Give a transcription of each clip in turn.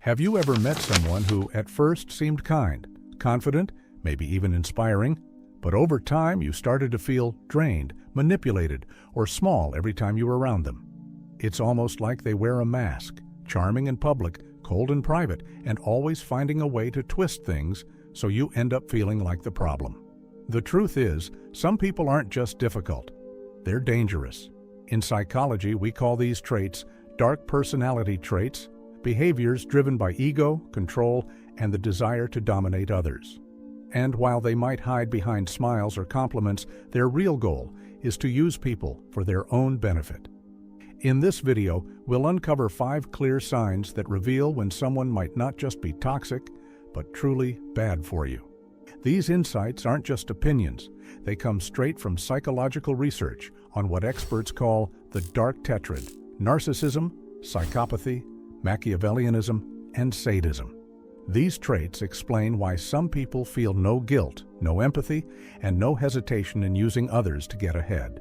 Have you ever met someone who at first seemed kind, confident, maybe even inspiring, but over time you started to feel drained, manipulated, or small every time you were around them? It's almost like they wear a mask, charming in public, cold in private, and always finding a way to twist things so you end up feeling like the problem. The truth is, some people aren't just difficult, they're dangerous. In psychology, we call these traits dark personality traits, behaviors driven by ego, control, and the desire to dominate others. And while they might hide behind smiles or compliments, their real goal is to use people for their own benefit. In this video, we'll uncover 5 clear signs that reveal when someone might not just be toxic, but truly bad for you. These insights aren't just opinions. They come straight from psychological research on what experts call the Dark Tetrad: narcissism, psychopathy, Machiavellianism, and sadism. These traits explain why some people feel no guilt, no empathy, and no hesitation in using others to get ahead.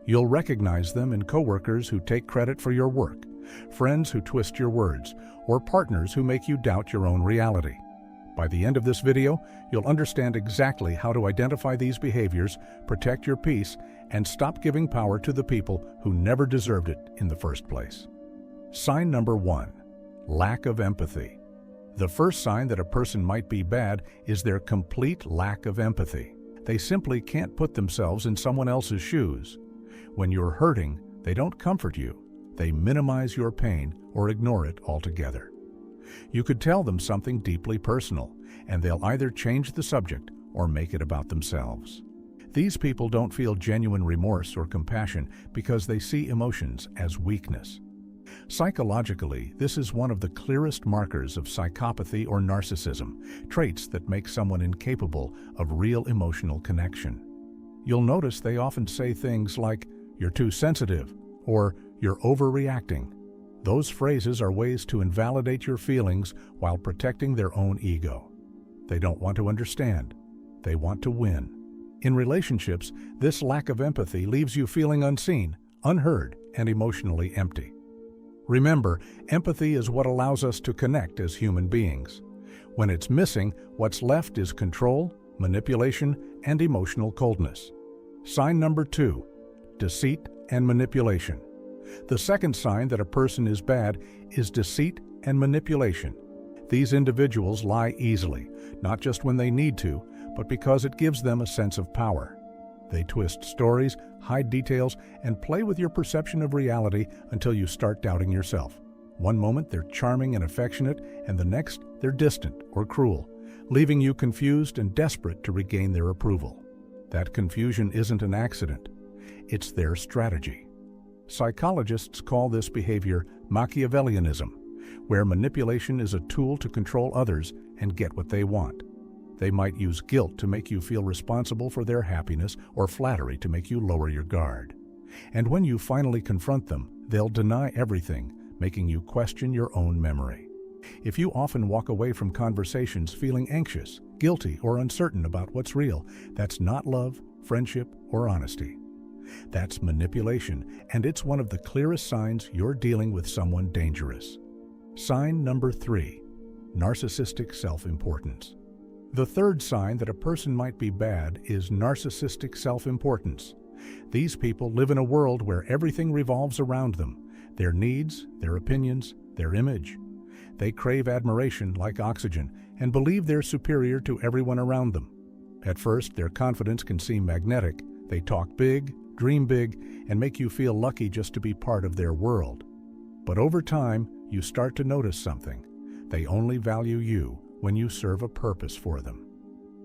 You'll recognize them in coworkers who take credit for your work, friends who twist your words, or partners who make you doubt your own reality. By the end of this video, you'll understand exactly how to identify these behaviors, protect your peace, and stop giving power to the people who never deserved it in the first place. Sign number 1. Lack of empathy. The first sign that a person might be bad is their complete lack of empathy. They simply can't put themselves in someone else's shoes. When you're hurting, they don't comfort you. They minimize your pain or ignore it altogether. You could tell them something deeply personal, and they'll either change the subject or make it about themselves. These people don't feel genuine remorse or compassion because they see emotions as weakness. Psychologically, this is one of the clearest markers of psychopathy or narcissism, traits that make someone incapable of real emotional connection. You'll notice they often say things like, "You're too sensitive," or "You're overreacting." Those phrases are ways to invalidate your feelings while protecting their own ego. They don't want to understand. They want to win. In relationships, this lack of empathy leaves you feeling unseen, unheard, and emotionally empty. Remember, empathy is what allows us to connect as human beings. When it's missing, what's left is control, manipulation, and emotional coldness. Sign number 2. Deceit and manipulation. The second sign that a person is bad is deceit and manipulation. These individuals lie easily, not just when they need to, but because it gives them a sense of power. They twist stories, hide details, and play with your perception of reality until you start doubting yourself. One moment they're charming and affectionate, and the next they're distant or cruel, leaving you confused and desperate to regain their approval. That confusion isn't an accident. It's their strategy. Psychologists call this behavior Machiavellianism, where manipulation is a tool to control others and get what they want. They might use guilt to make you feel responsible for their happiness or flattery to make you lower your guard. And when you finally confront them, they'll deny everything, making you question your own memory. If you often walk away from conversations feeling anxious, guilty, or uncertain about what's real, that's not love, friendship, or honesty. That's manipulation, and it's one of the clearest signs you're dealing with someone dangerous. Sign number 3. Narcissistic self-importance. The third sign that a person might be bad is narcissistic self-importance. These people live in a world where everything revolves around them: their needs, their opinions, their image. They crave admiration like oxygen and believe they're superior to everyone around them. At first, their confidence can seem magnetic. They talk big, dream big, and make you feel lucky just to be part of their world. But over time, you start to notice something. They only value you when you serve a purpose for them.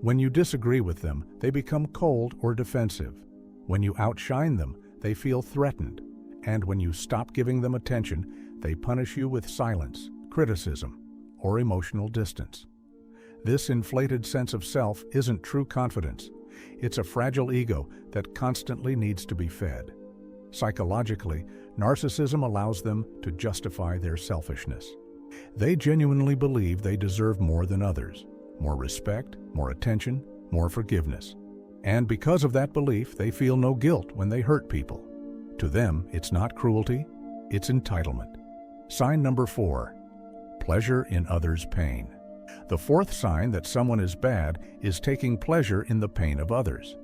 When you disagree with them, they become cold or defensive. When you outshine them, they feel threatened. And when you stop giving them attention, they punish you with silence, criticism, or emotional distance. This inflated sense of self isn't true confidence. It's a fragile ego that constantly needs to be fed. Psychologically, narcissism allows them to justify their selfishness. They genuinely believe they deserve more than others, more respect, more attention, more forgiveness. And because of that belief, they feel no guilt when they hurt people. To them, it's not cruelty, it's entitlement. Sign number 4. pleasure in others' pain. The fourth sign that someone is bad is taking pleasure in the pain of others.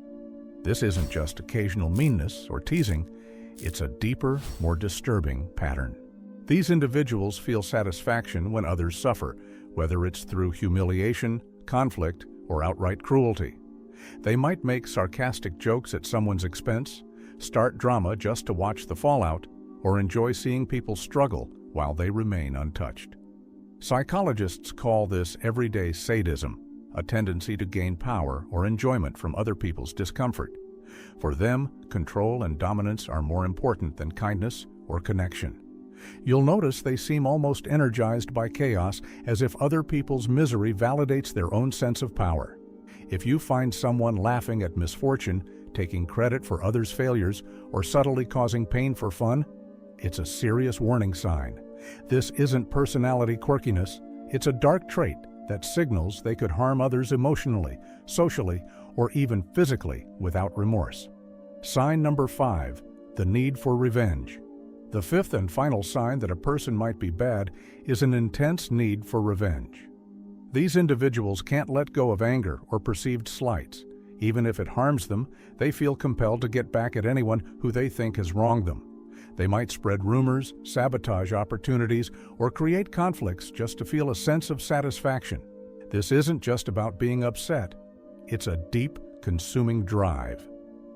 This isn't just occasional meanness or teasing, it's a deeper, more disturbing pattern. These individuals feel satisfaction when others suffer, whether it's through humiliation, conflict, or outright cruelty. They might make sarcastic jokes at someone's expense, start drama just to watch the fallout, or enjoy seeing people struggle while they remain untouched. Psychologists call this everyday sadism, a tendency to gain power or enjoyment from other people's discomfort. For them, control and dominance are more important than kindness or connection. You'll notice they seem almost energized by chaos, as if other people's misery validates their own sense of power. If you find someone laughing at misfortune, taking credit for others' failures, or subtly causing pain for fun, it's a serious warning sign. This isn't personality quirkiness, it's a dark trait that signals they could harm others emotionally, socially, or even physically without remorse. Sign number 5, the need for revenge. The fifth and final sign that a person might be bad is an intense need for revenge. These individuals can't let go of anger or perceived slights. Even if it harms them, they feel compelled to get back at anyone who they think has wronged them. They might spread rumors, sabotage opportunities, or create conflicts just to feel a sense of satisfaction. This isn't just about being upset. It's a deep, consuming drive.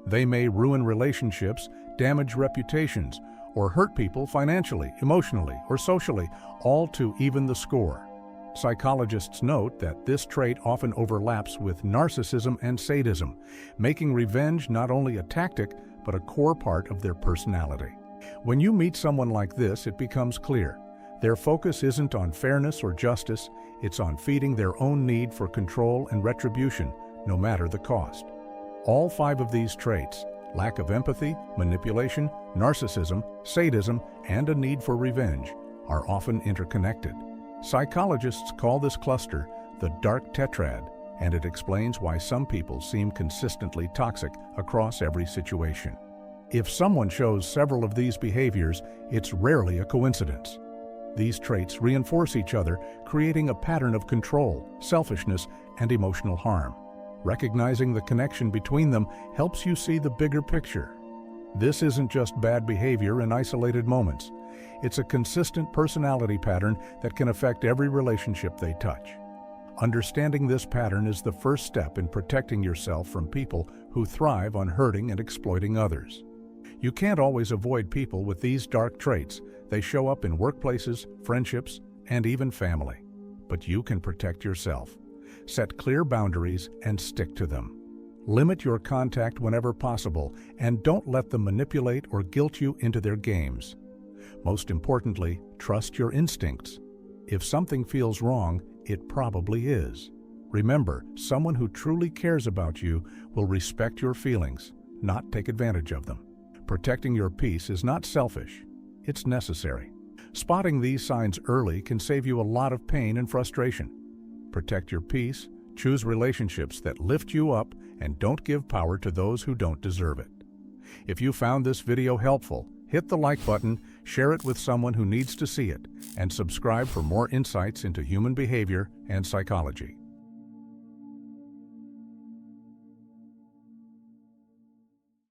They may ruin relationships, damage reputations, or hurt people financially, emotionally, or socially, all to even the score. Psychologists note that this trait often overlaps with narcissism and sadism, making revenge not only a tactic, but a core part of their personality. When you meet someone like this, it becomes clear. Their focus isn't on fairness or justice, it's on feeding their own need for control and retribution, no matter the cost. All 5 of these traits, lack of empathy, manipulation, narcissism, sadism, and a need for revenge, are often interconnected. Psychologists call this cluster the Dark Tetrad, and it explains why some people seem consistently toxic across every situation. If someone shows several of these behaviors, it's rarely a coincidence. These traits reinforce each other, creating a pattern of control, selfishness, and emotional harm. Recognizing the connection between them helps you see the bigger picture. This isn't just bad behavior in isolated moments. It's a consistent personality pattern that can affect every relationship they touch. Understanding this pattern is the first step in protecting yourself from people who thrive on hurting and exploiting others. You can't always avoid people with these dark traits. They show up in workplaces, friendships, and even family. But you can protect yourself. Set clear boundaries and stick to them. Limit your contact whenever possible, and don't let them manipulate or guilt you into their games. Most importantly, trust your instincts. If something feels wrong, it probably is. Remember, someone who truly cares about you will respect your feelings, not take advantage of them. Protecting your peace is not selfish, it's necessary. Spotting these signs early can save you a lot of pain and frustration. Protect your peace, choose relationships that lift you up, and don't give power to those who don't deserve it. If you found this video helpful, hit the like button, share it with someone who needs to see it, and subscribe for more insights into human behavior and psychology.